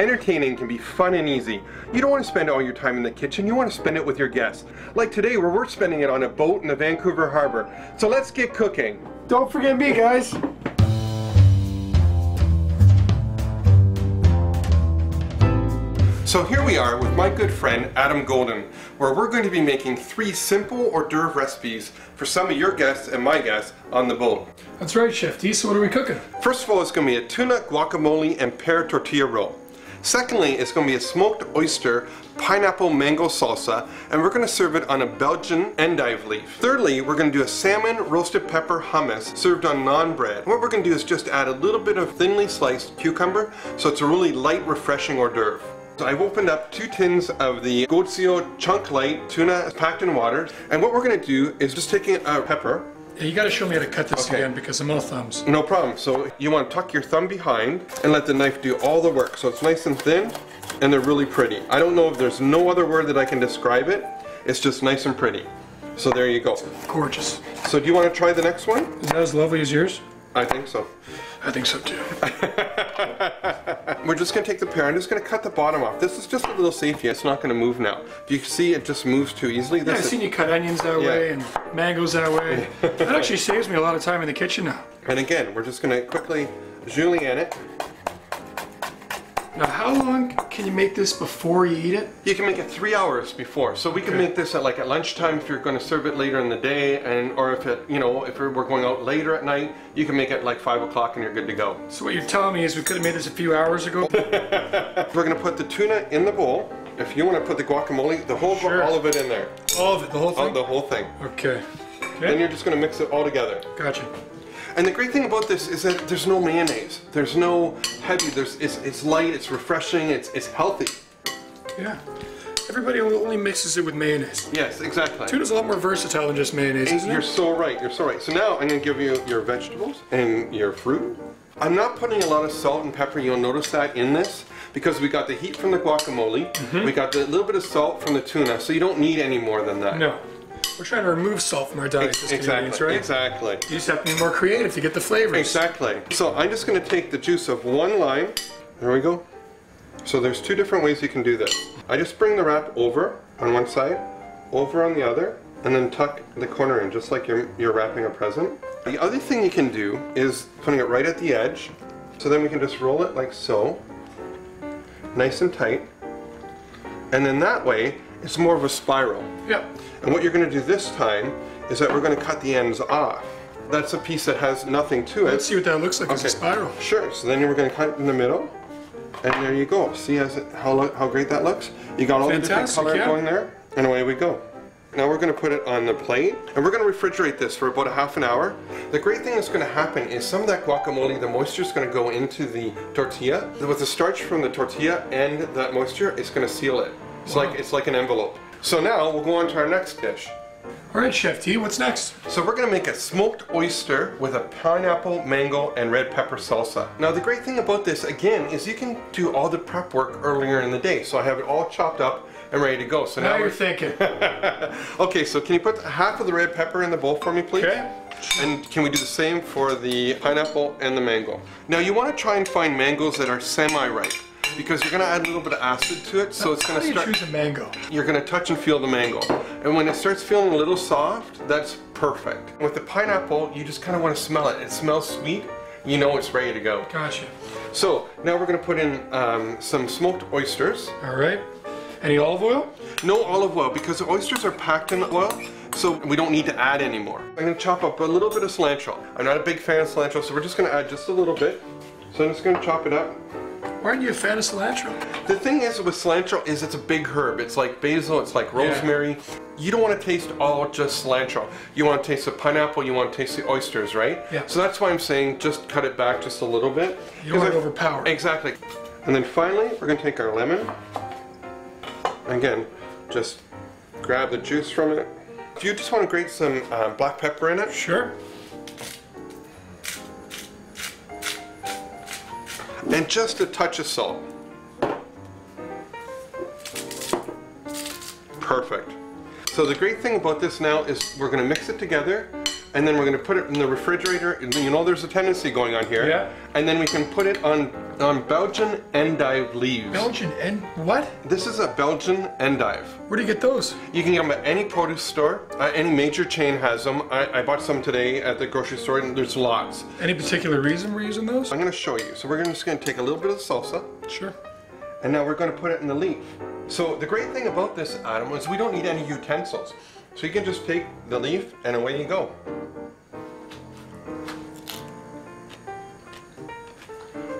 Entertaining can be fun and easy. You don't want to spend all your time in the kitchen, you want to spend it with your guests. Like today, where we're spending it on a boat in the Vancouver harbor. So let's get cooking. Don't forget me, guys. So here we are with my good friend Adam Golden, where we're going to be making 3 simple hors d'oeuvre recipes for some of your guests and my guests on the boat. That's right, ChefD. So what are we cooking? First of all, it's going to be a tuna, guacamole, and pear tortilla roll. Secondly, it's going to be a smoked oyster, pineapple mango salsa, and we're going to serve it on a Belgian endive leaf. Thirdly, we're going to do a salmon roasted pepper hummus served on naan bread. What we're going to do is just add a little bit of thinly sliced cucumber, so it's a really light, refreshing hors d'oeuvre. So I've opened up 2 tins of the Godzio Chunk Light tuna packed in water, and what we're going to do is just taking a pepper. Yeah, you got to show me how to cut this again because I'm all thumbs. No problem. So you want to tuck your thumb behind and let the knife do all the work. So it's nice and thin and they're really pretty. I don't know if there's no other word that I can describe it. It's just nice and pretty. So there you go. Gorgeous. So do you want to try the next one? Is that as lovely as yours? I think so. I think so too. We're just going to take the pear. I'm just going to cut the bottom off. This is just a little safety. It's not going to move now. Do you see it just moves too easily? Yeah, I've seen you cut onions that way and mangoes that way. That actually saves me a lot of time in the kitchen now. And again, we're just going to quickly julienne it. Now, how long can you make this before you eat it? You can make it 3 hours before. So we can make this at at lunchtime if you're going to serve it later in the day, and or if it, if we're going out later at night, you can make it like 5 o'clock and you're good to go. So what you're telling me is we could have made this a few hours ago? We're going to put the tuna in the bowl. If you want to put the guacamole, the whole all of it in there. All of it, the whole thing? The whole thing. Okay. Then you're just going to mix it all together. Gotcha. And the great thing about this is that there's no mayonnaise. There's no heavy. It's light. It's refreshing. It's healthy. Yeah. Everybody only mixes it with mayonnaise. Yes, exactly. Tuna's a lot more versatile than just mayonnaise, isn't it? You're so right. You're so right. So now I'm going to give you your vegetables and your fruit. I'm not putting a lot of salt and pepper. You'll notice that in this because we got the heat from the guacamole. We got the little bit of salt from the tuna, so you don't need any more than that. No. We're trying to remove salt from our diet as Canadians, right? Exactly. You just have to be more creative to get the flavors. Exactly. So I'm just going to take the juice of 1 lime. There we go. So there's 2 different ways you can do this. I just bring the wrap over on one side, over on the other, and then tuck the corner in just like you're wrapping a present. The other thing you can do is putting it right at the edge. So then we can just roll it like so. Nice and tight. And then that way, it's more of a spiral. Yep. And what you're going to do this time is that we're going to cut the ends off. That's a piece that has nothing to it. Let's see what that looks like as a spiral. Sure. So then we're going to cut it in the middle. And there you go. See how great that looks? You got all the different colors going there. And away we go. Now we're going to put it on the plate. And we're going to refrigerate this for about a half an hour. The great thing that's going to happen is some of that guacamole, the moisture is going to go into the tortilla. With the starch from the tortilla and that moisture, it's going to seal it. It's like an envelope. So now we'll go on to our next dish. All right, ChefD, what's next? So we're going to make a smoked oyster with a pineapple, mango, and red pepper salsa. Now the great thing about this, again, is you can do all the prep work earlier in the day. So I have it all chopped up and ready to go. So now you're thinking. Okay, so can you put half of the red pepper in the bowl for me, please? Okay. And can we do the same for the pineapple and the mango? Now you want to try and find mangoes that are semi-ripe, because you're going to add a little bit of acid to it, so it's going to start... How do you choose a mango? You're going to touch and feel the mango. And when it starts feeling a little soft, that's perfect. With the pineapple, you just kind of want to smell it. It smells sweet. You know it's ready to go. Gotcha. So now we're going to put in some smoked oysters. All right. Any olive oil? No olive oil, because the oysters are packed in oil, so we don't need to add any more. I'm going to chop up a little bit of cilantro. I'm not a big fan of cilantro, so we're just going to add just a little bit. So I'm just going to chop it up. Why aren't you a fan of cilantro? The thing is with cilantro is it's a big herb. It's like basil, it's like rosemary. You don't want to taste all just cilantro. You want to taste the pineapple, you want to taste the oysters, right? Yeah. So that's why I'm saying just cut it back just a little bit. You don't want to overpower. Exactly. And then finally, we're going to take our lemon. Again, just grab the juice from it. Do you just want to grate some black pepper in it? Sure. And just a touch of salt. Perfect. So the great thing about this now is we're going to mix it together. and then we're going to put it in the refrigerator. And you know there's a tendency going on here. Yeah. And then we can put it on Belgian endive leaves. Belgian and what? This is a Belgian endive. Where do you get those? You can get them at any produce store. Any major chain has them. I bought some today at the grocery store, and there's lots. Any particular reason we're using those? I'm going to show you. So we're just going to take a little bit of the salsa. Sure. And now we're going to put it in the leaf. So the great thing about this, Adam, is we don't need any utensils. So you can just take the leaf and away you go.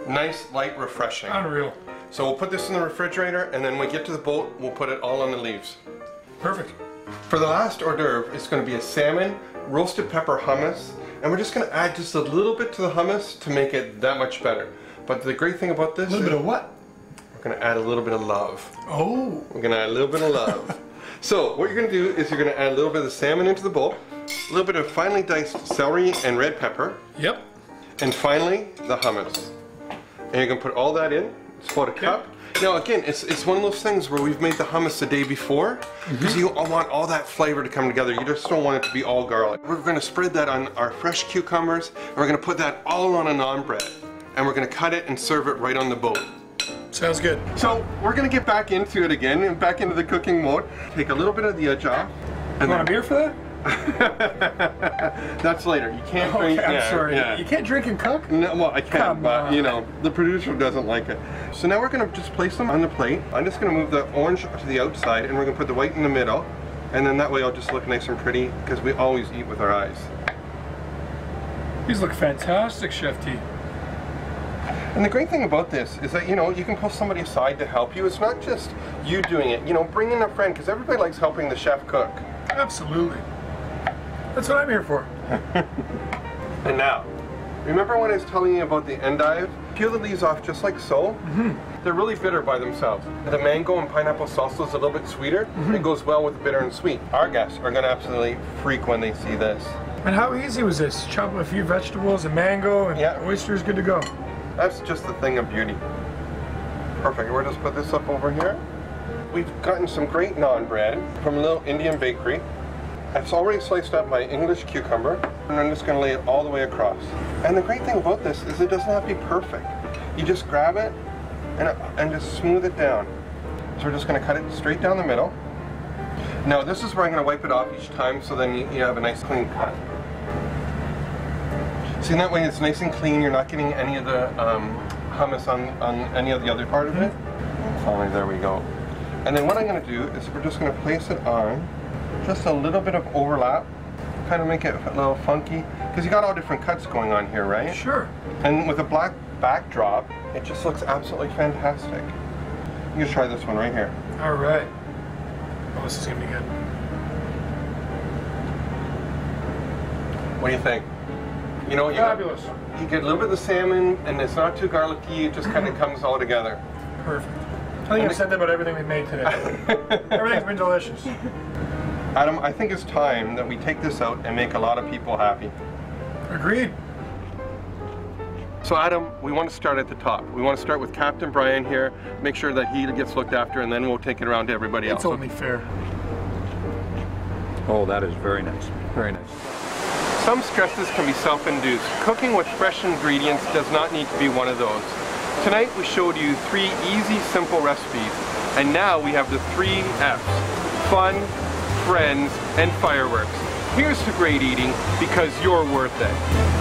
Nice, light, refreshing. Unreal. So we'll put this in the refrigerator, and then when we get to the boat, we'll put it all on the leaves. Perfect. For the last hors d'oeuvre, it's going to be a salmon, roasted pepper hummus, and we're just going to add just a little bit to the hummus to make it that much better. But the great thing about this A little bit of what? we're going to add a little bit of love. Oh. We're going to add a little bit of love. So what you're going to do is you're going to add a little bit of the salmon into the bowl, a little bit of finely diced celery and red pepper, Yep. and finally the hummus. And you're going to put all that in. It's about a cup. Now again, it's one of those things where we've made the hummus the day before because you want all that flavor to come together. You just don't want it to be all garlic. We're going to spread that on our fresh cucumbers, and we're going to put that all on a naan bread. And we're going to cut it and serve it right on the boat. Sounds good. So we're going to get back into it again, and back into the cooking mode. Take a little bit of the edge off. You want a beer for that? That's later. You can't Okay, drink. I'm sorry. You can't drink and cook? No, well, I can, Come but on. you know, the producer doesn't like it. So now we're going to just place them on the plate. I'm just going to move the orange to the outside, and we're going to put the white in the middle. And then that way I'll just look nice and pretty, because we always eat with our eyes. These look fantastic, Chef D. And the great thing about this is that, you know, you can pull somebody aside to help you. It's not just you doing it. You know, bring in a friend, because everybody likes helping the chef cook. Absolutely. That's what I'm here for. And now, remember when I was telling you about the endive? Peel the leaves off just like so. They're really bitter by themselves. The mango and pineapple salsa is a little bit sweeter. It goes well with the bitter and sweet. Our guests are going to absolutely freak when they see this. And how easy was this? Chop a few vegetables, a mango, and oysters, good to go. That's just the thing of beauty. Perfect. We'll just put this up over here. We've gotten some great naan bread from a little Indian bakery. I've already sliced up my English cucumber, and I'm just going to lay it all the way across. And the great thing about this is it doesn't have to be perfect. You just grab it and just smooth it down. So we're just going to cut it straight down the middle. Now this is where I'm going to wipe it off each time, so then you have a nice clean cut. See, that way it's nice and clean. You're not getting any of the hummus on any of the other part of it. Finally, there we go. And then what I'm going to do is we're just going to place it on just a little bit of overlap, kind of make it a little funky, because you got all different cuts going on here, right? Sure. And with a black backdrop, it just looks absolutely fantastic. You can try this one right here. All right. Oh, this is gonna be good. What do you think? You know, Fabulous. You get a little bit of the salmon, and it's not too garlicky. It just kind of comes all together. Perfect. I think I've said that about everything we've made today. Everything's been delicious. Adam, I think it's time that we take this out and make a lot of people happy. Agreed. So Adam, we want to start at the top. We want to start with Captain Brian here, make sure that he gets looked after, and then we'll take it around to everybody else. It's only fair. Oh, that is very nice. Very nice. Some stresses can be self-induced. Cooking with fresh ingredients does not need to be one of those. Tonight we showed you 3 easy, simple recipes, and now we have the 3 F's: fun, friends, and fireworks. Here's to great eating, because you're worth it.